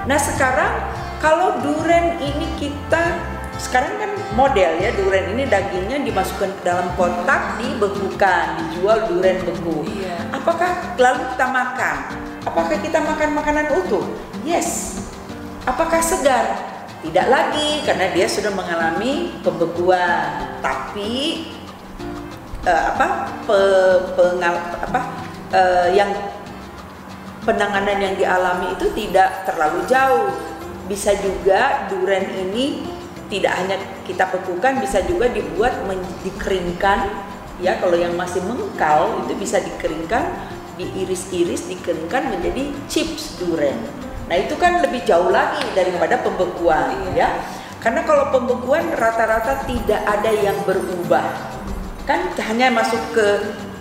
Nah sekarang kalau duren ini sekarang kan model ya, duren ini dagingnya dimasukkan ke dalam kotak, dibekukan, dijual duren beku. Apakah lalu kita makan? Apakah kita makan makanan utuh? Yes. Apakah segar? Tidak lagi, karena dia sudah mengalami pembekuan. Tapi yang penanganan yang dialami itu tidak terlalu jauh. Bisa juga duren ini tidak hanya kita bekukan, bisa juga dibuat dikeringkan ya. Kalau yang masih mengkal itu bisa dikeringkan, diiris-iris, dikeringkan menjadi chips duren. Nah itu kan lebih jauh lagi daripada pembekuan ya. Karena kalau pembekuan rata-rata tidak ada yang berubah, kan hanya masuk ke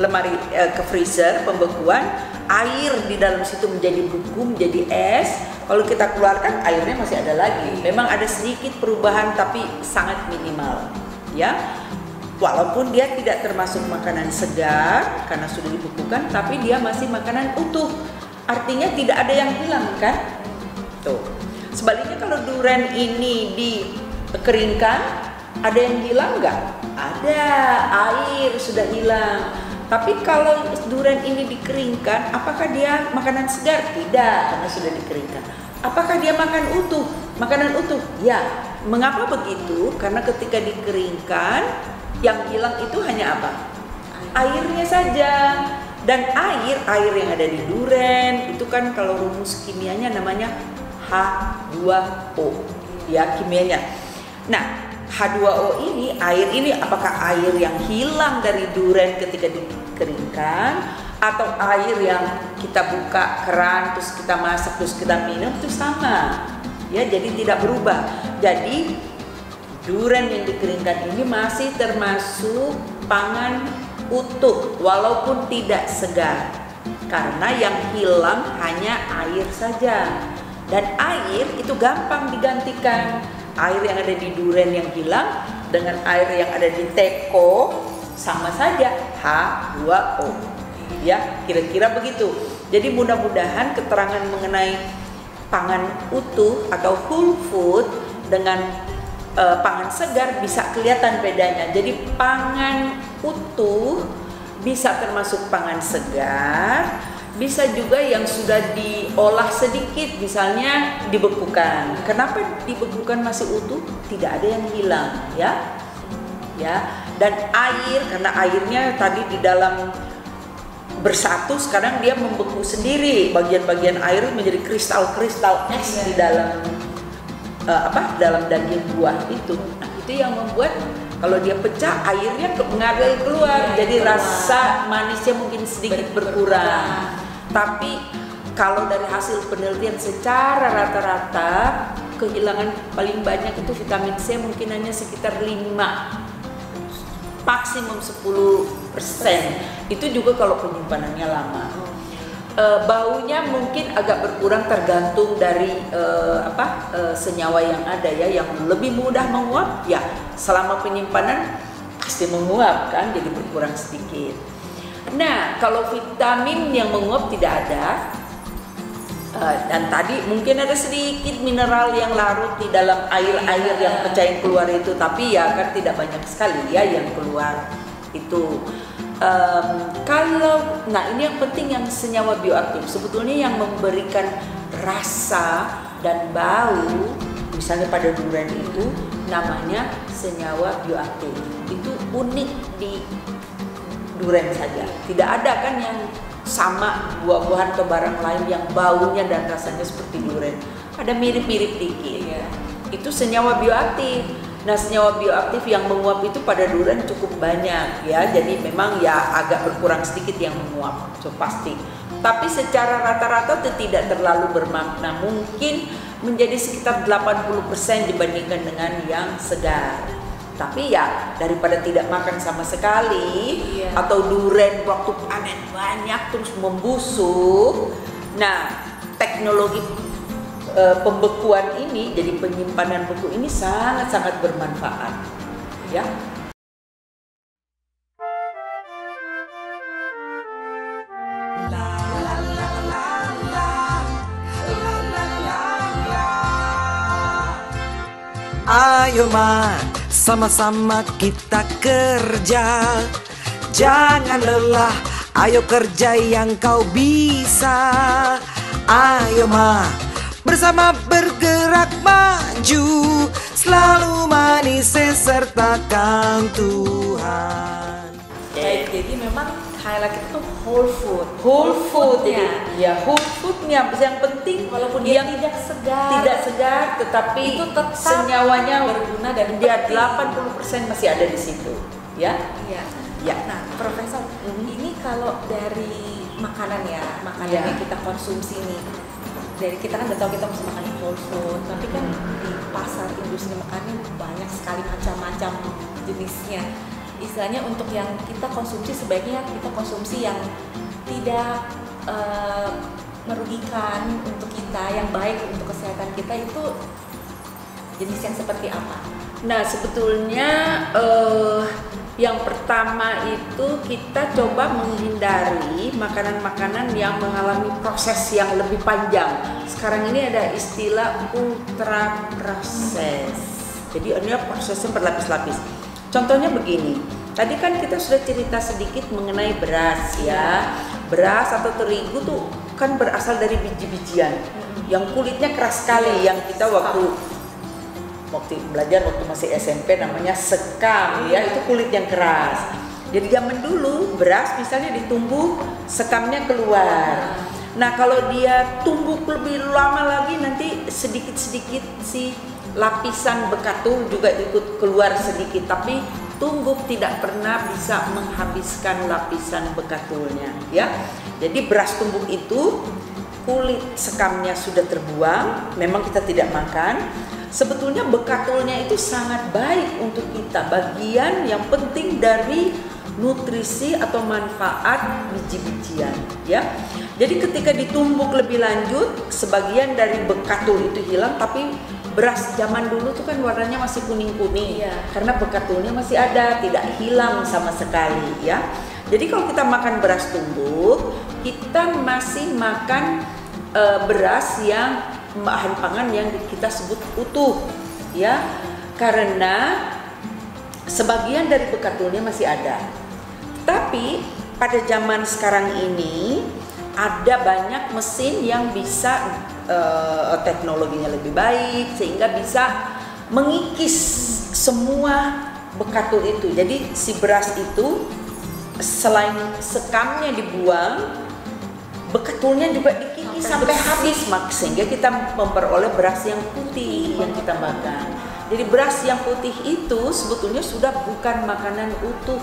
lemari, ke freezer. Pembekuan, air di dalam situ menjadi beku, menjadi es. Kalau kita keluarkan, airnya masih ada lagi. Memang ada sedikit perubahan tapi sangat minimal ya. Walaupun dia tidak termasuk makanan segar karena sudah dibekukan, tapi dia masih makanan utuh. Artinya tidak ada yang hilang kan? Tuh. Sebaliknya kalau duren ini dikeringkan, ada yang hilang nggak? Ada, air sudah hilang. Tapi kalau duren ini dikeringkan, apakah dia makanan segar? Tidak, karena sudah dikeringkan. Apakah dia makan utuh? Makanan utuh? Ya. Mengapa begitu? Karena ketika dikeringkan, yang hilang itu hanya apa? Airnya saja. Dan air yang ada di duren itu kan kalau rumus kimianya namanya H2O ya, kimianya. Nah, H2O ini, air ini, apakah air yang hilang dari duren ketika dikeringkan atau air yang kita buka keran terus kita masak terus kita minum, itu sama ya, jadi tidak berubah. Jadi duren yang dikeringkan ini masih termasuk pangan utuh walaupun tidak segar, karena yang hilang hanya air saja. Dan air itu gampang digantikan. Air yang ada di duren yang hilang dengan air yang ada di teko sama saja, H2O. Ya, kira-kira begitu. Jadi mudah-mudahan keterangan mengenai pangan utuh atau whole food dengan pangan segar bisa kelihatan bedanya. Jadi pangan utuh bisa termasuk pangan segar, bisa juga yang sudah diolah sedikit, misalnya dibekukan. Kenapa dibekukan masih utuh? Tidak ada yang hilang, ya. Ya. Dan air, karena airnya tadi di dalam bersatu, sekarang dia membeku sendiri. Bagian-bagian air menjadi kristal-kristal es di dalam dalam daging buah itu. Nah, itu yang membuat kalau dia pecah airnya mengalir keluar, jadi rasa manisnya mungkin sedikit berkurang. Tapi kalau dari hasil penelitian secara rata-rata kehilangan paling banyak itu vitamin C mungkin hanya sekitar 5, maksimum 10%. Itu juga kalau penyimpanannya lama. Baunya mungkin agak berkurang tergantung dari senyawa yang ada ya. Yang lebih mudah menguap ya selama penyimpanan pasti menguap kan, jadi berkurang sedikit. Nah, kalau vitamin yang menguap tidak ada, dan tadi mungkin ada sedikit mineral yang larut di dalam air-air yang pecahin keluar itu, tapi ya kan tidak banyak sekali ya yang keluar itu. Nah ini yang penting, yang senyawa bioaktif sebetulnya yang memberikan rasa dan bau, misalnya pada durian itu namanya senyawa bioaktif. Itu unik di durian saja, tidak ada kan yang sama buah-buahan atau barang lain yang baunya dan rasanya seperti durian. Ada mirip-mirip dikit ya. Itu senyawa bioaktif. Nah, senyawa bioaktif yang menguap itu pada durian cukup banyak ya. Jadi memang ya agak berkurang sedikit yang menguap, so pasti. Tapi secara rata-rata itu tidak terlalu bermakna. Mungkin menjadi sekitar 80% dibandingkan dengan yang segar. Tapi ya daripada tidak makan sama sekali, atau durian waktu panen banyak terus membusuk. Nah, teknologi pembekuan ini, jadi penyimpanan beku ini sangat-sangat bermanfaat ya. Ayo ma, sama-sama kita kerja. Jangan lelah, ayo kerja yang kau bisa. Ayo ma, bersama bergerak maju, selalu manis sertakan Tuhan. Baik, jadi memang highlight itu tuh whole food. Whole food ya, whole foodnya yang penting Walaupun dia yang tidak segar, tetapi itu tetap senyawanya berguna dan dia penting. 80% masih ada di situ, ya. Iya. Ya. Nah, Profesor, ini kalau dari makanan ya, makanan Ya. yang kita konsumsi nih, dari kita kan udah tahu kita mesti makan whole food, tapi kan di pasar industri makanan banyak sekali macam-macam jenisnya. Istilahnya untuk yang kita konsumsi sebaiknya kita konsumsi yang tidak merugikan untuk kita, yang baik untuk kesehatan kita itu jenis yang seperti apa? Nah, sebetulnya yang pertama itu kita coba menghindari makanan-makanan yang mengalami proses yang lebih panjang. Sekarang ini ada istilah ultra proses. Jadi ini prosesnya berlapis-lapis. Contohnya begini. Tadi kan kita sudah cerita sedikit mengenai beras ya. Beras atau terigu tuh kan berasal dari biji-bijian yang kulitnya keras sekali, yang kita waktu belajar waktu masih SMP namanya sekam ya, itu kulit yang keras. Jadi zaman dulu beras misalnya ditumbuk, sekamnya keluar. Nah kalau dia tumbuk lebih lama lagi nanti sedikit-sedikit si lapisan bekatul juga ikut keluar sedikit, tapi tumbuk tidak pernah bisa menghabiskan lapisan bekatulnya ya. Jadi beras tumbuk itu kulit sekamnya sudah terbuang, memang kita tidak makan. Sebetulnya bekatulnya itu sangat baik untuk kita, bagian yang penting dari nutrisi atau manfaat biji-bijian ya. Jadi ketika ditumbuk lebih lanjut, sebagian dari bekatul itu hilang, tapi beras zaman dulu tuh kan warnanya masih kuning-kuning karena bekatulnya masih ada, tidak hilang sama sekali ya. Jadi kalau kita makan beras tumbuk, kita masih makan beras yang bahan pangan yang kita sebut utuh ya, karena sebagian dari bekatulnya masih ada. Tapi pada zaman sekarang ini ada banyak mesin yang bisa teknologinya lebih baik sehingga bisa mengikis semua bekatul itu. Jadi si beras itu selain sekamnya dibuang, bekatulnya juga dikikis sampai habis, sehingga kita memperoleh beras yang putih yang kita makan. Jadi beras yang putih itu sebetulnya sudah bukan makanan utuh.